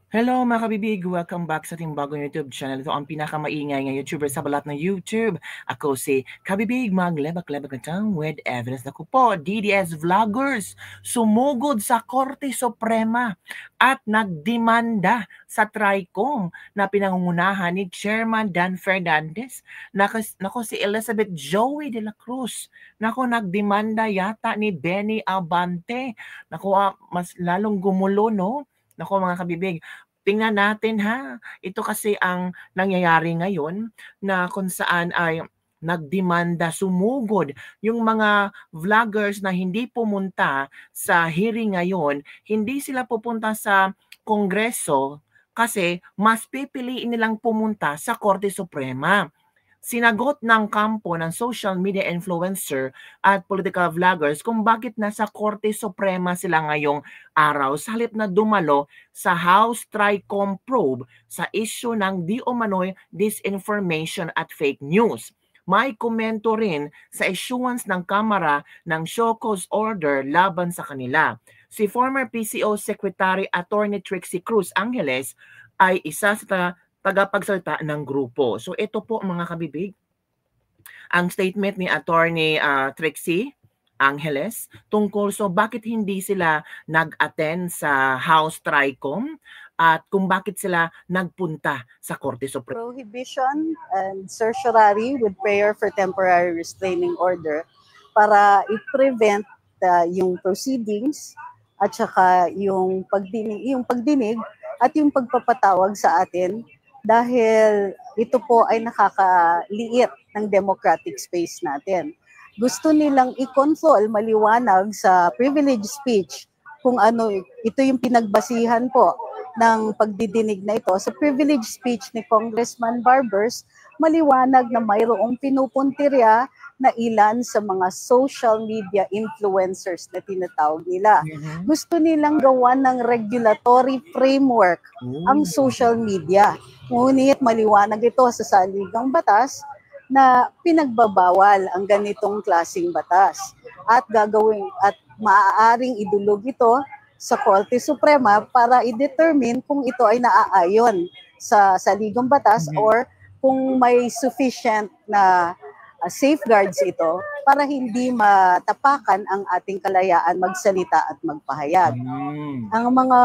Hello mga kabibig! Welcome back sa ating bagong YouTube channel. Ito ang pinakamaingay ng YouTuber sa balat ng YouTube. Ako si Kabibig, maglebak-lebak na tang with evidence. Ako po, DDS Vloggers, sumugod sa Korte Suprema at nagdemanda sa TRICOM na pinangungunahan ni Chairman Dan Fernandez. Nako si Elizabeth Joey de la Cruz. Nako nagdemanda yata ni Benny Abante. Nako mas lalong gumulo, no? Nako mga kabibig, tingnan natin ha. Ito kasi ang nangyayari ngayon na kung saan ay nagdemanda, sumugod yung mga vloggers na hindi pumunta sa hearing ngayon, hindi sila pupunta sa Kongreso kasi mas pipiliin nilang pumunta sa Korte Suprema. Sinagot ng kampo ng social media influencer at political vloggers kung bakit nasa Korte Suprema sila ngayong araw sa halip na dumalo sa House TRICOM probe sa issue ng di umano'y disinformation at fake news. May komento rin sa issuance ng Kamara ng show cause order laban sa kanila. Si former PCO Secretary Attorney Trixie Cruz Angeles ay isa sa tagapagsalita ng grupo. So ito po mga kabibig, ang statement ni Attorney Trixie Angeles tungkol so bakit hindi sila nag-attend sa House TRICOM at kung bakit sila nagpunta sa Korte Suprema. Prohibition and certiorari with prayer for temporary restraining order para i-prevent yung proceedings at saka yung pagdinig at yung pagpapatawag sa atin dahil ito po ay nakakaliit ng democratic space natin. Gusto nilang i-control maliwanag sa privilege speech kung ano, ito yung pinagbasihan po ng pagdidinig na ito. Sa privilege speech ni Congressman Barbers, maliwanag na mayroong pinupuntirya na ilan sa mga social media influencers na tinatawag nila. Gusto nilang gawan ng regulatory framework ang social media. Ngunit maliwanag ito sa saligang batas na pinagbabawal ang ganitong klaseng batas at maaaring idulog ito sa Korte Suprema para i-determine kung ito ay naaayon sa saligang batas or kung may sufficient na safeguards ito para hindi matapakan ang ating kalayaan magsalita at magpahayag. Ang mga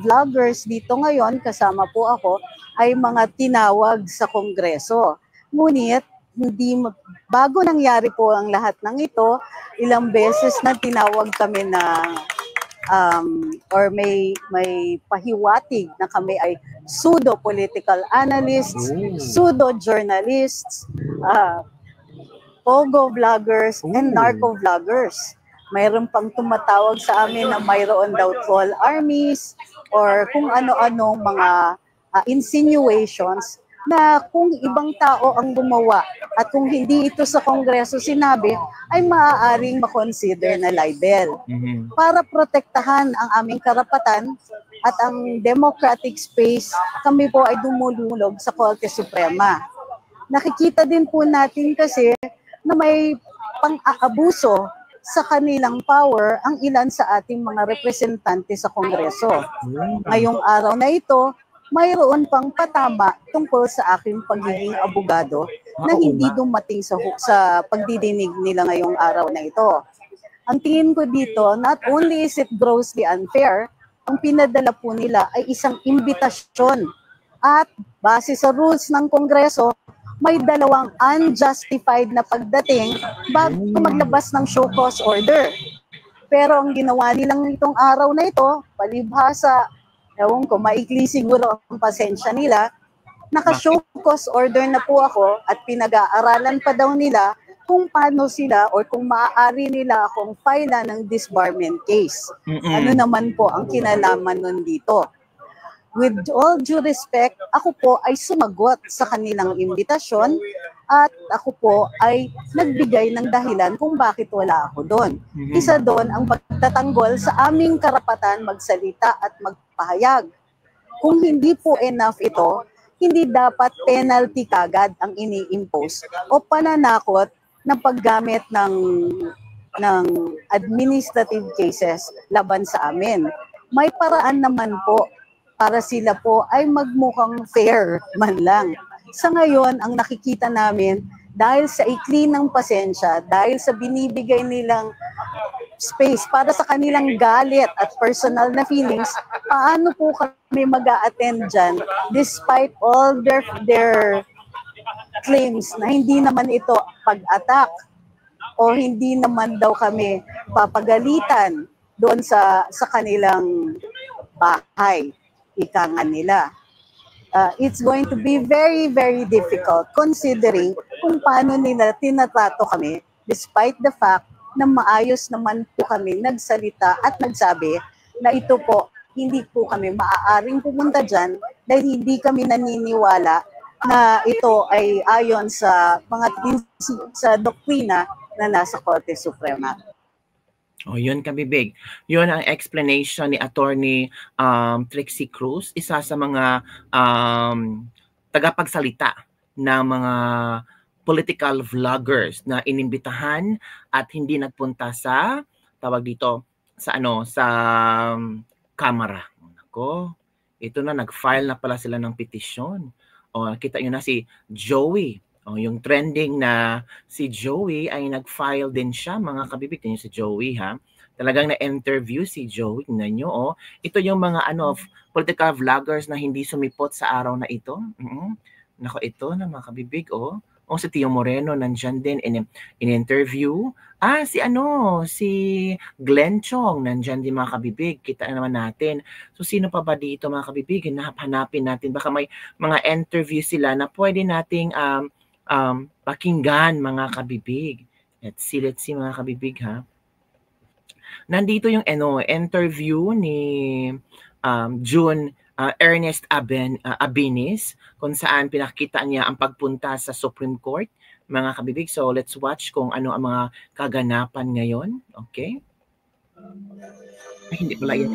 vloggers dito ngayon, kasama po ako, ay mga tinawag sa Kongreso. Ngunit, bago nangyari po ang lahat ng ito, ilang beses na tinawag kami na or may pahiwatig na kami ay pseudo-political analysts, pseudo-journalists, pogo vloggers, and narco vloggers. Mayroon pang tumatawag sa amin na mayroon daw troll armies or kung ano-anong mga insinuations na kung ibang tao ang gumawa at kung hindi ito sa Kongreso sinabi, ay maaaring makonsider na libel. Para protektahan ang aming karapatan at ang democratic space, kami po ay dumululog sa Korte Suprema. Nakikita din po natin kasi na may pang-aabuso sa kanilang power ang ilan sa ating mga representante sa Kongreso. Ngayong araw na ito, mayroon pang patama tungkol sa aking pagiging abogado na hindi dumating sa pagdidinig nila ngayong araw na ito. Ang tingin ko dito, not only is it grossly unfair, ang pinadala po nila ay isang imbitasyon. At base sa rules ng Kongreso, may dalawang unjustified na pagdating bago maglabas ng show cause order. Pero ang ginawa nilang itong araw na ito, palibhasa, ewan ko, maikli siguro ang pasensya nila, naka-show cause order na po ako at pinag-aaralan pa daw nila kung paano sila or kung maaari nila akong file ng disbarment case. Ano naman po ang kinalaman nun dito? With all due respect, ako po ay sumagot sa kanilang imbitasyon at ako po ay nagbigay ng dahilan kung bakit wala ako doon. Isa doon ang pagtatanggol sa aming karapatan magsalita at magpahayag. Kung hindi po enough ito, hindi dapat penalty kagad ang ini-impose o pananakot ng paggamit ng administrative cases laban sa amin. May paraan naman po para sila po ay magmukhang fair man lang. Sa ngayon, ang nakikita namin, dahil sa ikli ng pasensya, dahil sa binibigay nilang space para sa kanilang galit at personal na feelings, paano po kami mag-a-attend dyan despite all their claims na hindi naman ito pag-attack o hindi naman daw kami papagalitan doon sa kanilang bahay, ika nga nila. It's going to be very, very difficult considering kung paano nila tinatrato kami despite the fact na maayos naman po kami nagsalita at nagsabi na ito po, hindi po kami maaaring pumunta dyan dahil hindi kami naniniwala na ito ay ayon sa mga sa doktrina na nasa Korte Suprema. O, yun kabibig. Yun ang explanation ni Attorney Trixie Cruz, isa sa mga tagapagsalita ng mga political vloggers na inimbitahan at hindi nagpunta sa tawag dito sa Kamara. Nako, ito na, nag-file na pala sila ng petisyon. O, kita nyo na si Joey. O, yung trending na si Joey ay nag-file din siya, mga kabibig. Tingnan si Joey, ha? Talagang na-interview si Joey. Tingnan nyo, oh. Ito yung mga political vloggers na hindi sumipot sa araw na ito. Nako, ito na mga kabibig, oh. O, si Tio Moreno nandyan din in-interview. Si Glenn Chong nandyan din mga kabibig. Kita na naman natin. So, sino pa ba dito mga kabibig? Hanapin natin. Baka may mga interview sila na pwede nating pakinggan mga kabibig. Let's see mga kabibig, ha. Nandito yung interview ni June Ernest Abinis, kung saan pinakita niya ang pagpunta sa Supreme Court, mga kabibig. So let's watch kung ano ang mga kaganapan ngayon. Okay? Ay, hindi pala yan.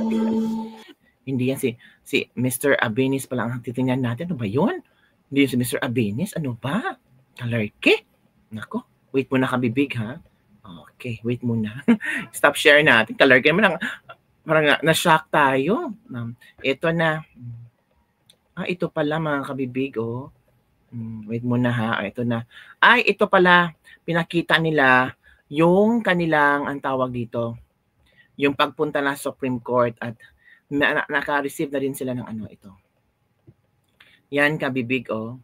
Hindi yan si Mr. Abinis pala ang titingnan natin. Ano ba yun? Hindi yun si Mr. Abinis. Ano ba? Kalarke? Nako, wait muna kabibig, ha? Okay, wait muna. Stop share natin. Kalarke naman parang na-shock tayo. Ito na. Ito pala mga kabibig, oh. Wait muna, ha. Ito na. Ito pala, pinakita nila yung kanilang, ang tawag dito, yung pagpunta na Supreme Court at naka-receive na din sila ng ito. Yan, kabibig, oh.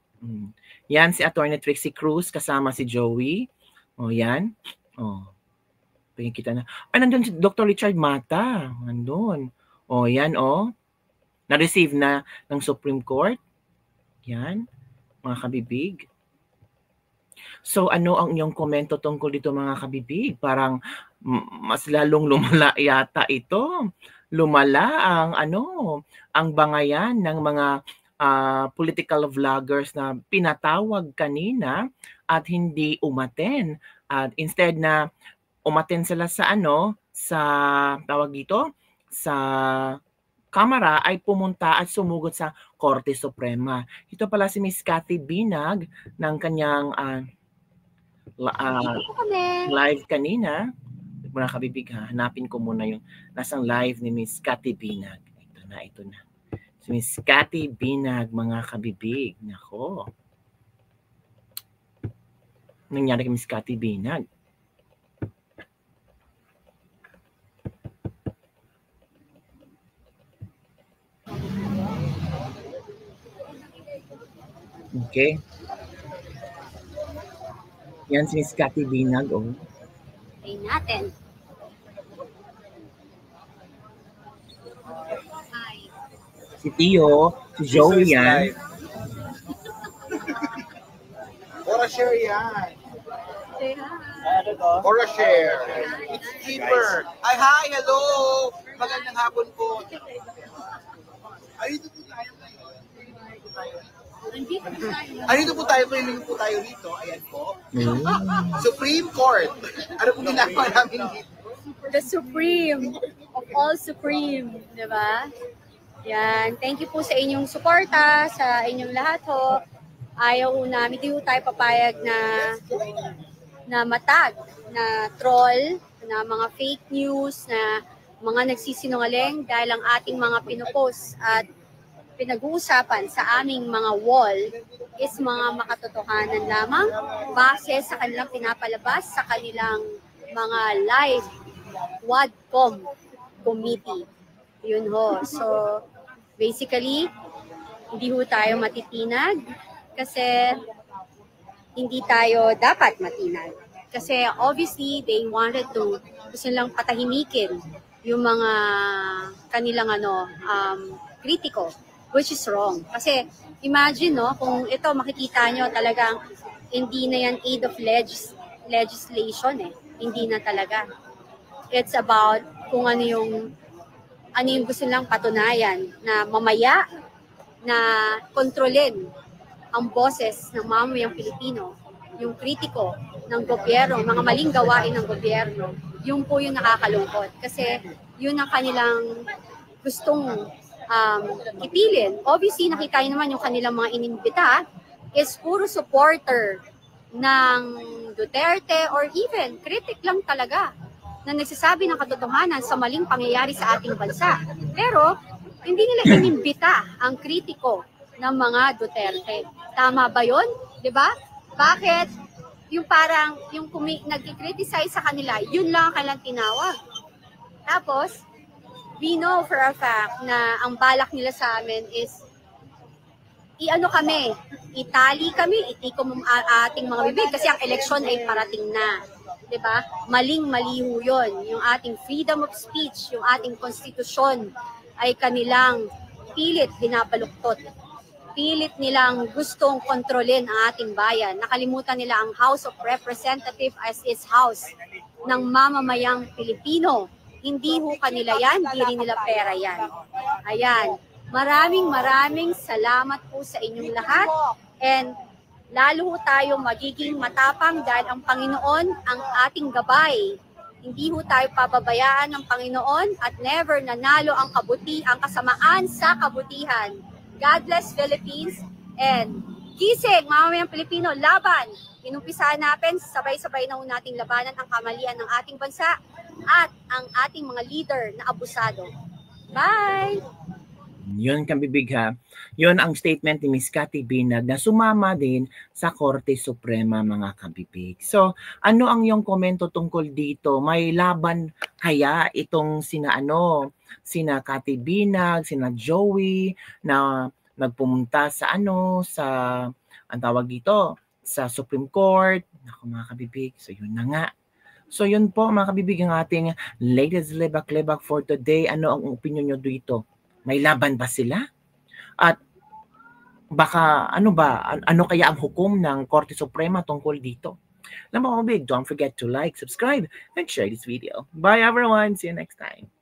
Yan si Attorney Trixie Cruz kasama si Joey. Oh, yan. Oh. Kita na. Nandun si Dr. Richard Mata. Nandun. Oh, yan, oh. Na-receive na ng Supreme Court. Yan. Mga kabibig. So, ano ang inyong komento tungkol dito, mga kabibig? Parang mas lalong lumala yata ito. Lumala ang bangayan ng mga political vloggers na pinatawag kanina at hindi umaten. At instead na umaten sila sa tawag dito, sa Kamara, ay pumunta at sumugod sa Korte Suprema. Ito pala si Miss Cathy Binag ng kanyang live kanina. Muna kabibig, ha. Hanapin ko muna yung nasang live ni Miss Cathy Binag. Ito na. Si Miss Cathy Binag, mga kabibig. Nako. Nangyari kay Miss Cathy Binag. Okay. Yan si Miss Cathy Binag, oh. Try natin. Si Tio, si Joey yan. Or a share yan. Or a share. It's cheaper. Hi, hello. Magandang hapon po. Dito po tayo. Dito po tayo. Pwede po tayo dito. Ayan po. Supreme Court. Ano po ginagawa namin dito? The Supreme of all Supreme. Diba? Yan. Thank you po sa inyong suporta, sa inyong lahat ho. Ayaw namin, di tayo papayag na matag, na troll, na mga fake news, na mga nagsisinungaling dahil ang ating mga pinupost at pinag-uusapan sa aming mga wall is mga makatotohanan lamang base sa kanilang pinapalabas sa kanilang mga live WADCOM committee. Yun ho. So, basically, hindi ho tayo matitinag kasi hindi tayo dapat matinag. Kasi obviously, they wanted to gusto nilang patahimikin yung mga kanilang kritiko, which is wrong. Kasi imagine, no, kung ito makikita nyo talagang hindi na yan aid of legislation eh. Hindi na talaga. It's about kung ano yung gusto nilang patunayan na mamaya na kontrolin ang boses ng mamamayang Pilipino, yung kritiko ng gobyerno, mga maling gawain ng gobyerno, yung po yung nakakalungkot. Kasi yun ang kanilang gustong ipilin. Obviously, nakita nyo naman yung kanilang mga inimbita is puro supporter ng Duterte or even critic lang talaga na nagsasabi ng katotohanan sa maling pangyayari sa ating bansa. Pero, hindi nila inimbita ang kritiko ng mga Duterte. Tama ba yun? Diba? Bakit? Yung parang, yung nag-criticize sa kanila, yun lang ang kanilang tinawag. Tapos, we know for a fact na ang balak nila sa amin is itali kami, itikom ating mga bibig kasi ang eleksyon ay parating na. Diba? Maling-mali ho yun. Yung ating freedom of speech, yung ating konstitusyon ay kanilang pilit binabaluktot. Pilit nilang gustong kontrolin ang ating bayan. Nakalimutan nila ang House of Representatives as its house ng mamamayang Pilipino. Hindi ho kanila yan, hindi rin nila pera yan. Ayan. Maraming salamat po sa inyong lahat. And lalo ho tayo magiging matapang dahil ang Panginoon ang ating gabay. Hindi ho tayo pababayaan ng Panginoon at never nanalo ang kasamaan sa kabutihan. God bless Philippines and gising, mamamayang Pilipino, laban. Inumpisahan natin, sabay-sabay na ho nating labanan ang kamalian ng ating bansa at ang ating mga leader na abusado. Bye! Yun kang bibig ha. Yun ang statement ni Miss Cathy Binag na sumama din sa Korte Suprema, mga kabibig. So, ano ang iyong komento tungkol dito? May laban kaya itong sina Cathy Binag, sina Joey na nagpumunta sa ang tawag dito, sa Supreme Court? Naku mga kabibig, so yun na nga. So yun po mga kabibig ang ating latest lebak-lebak for today. Ano ang opinion nyo dito? May laban ba sila? At baka ano kaya ang hukom ng Korte Suprema tungkol dito? Alam mo, big, don't forget to like, subscribe, and share this video. Bye everyone! See you next time.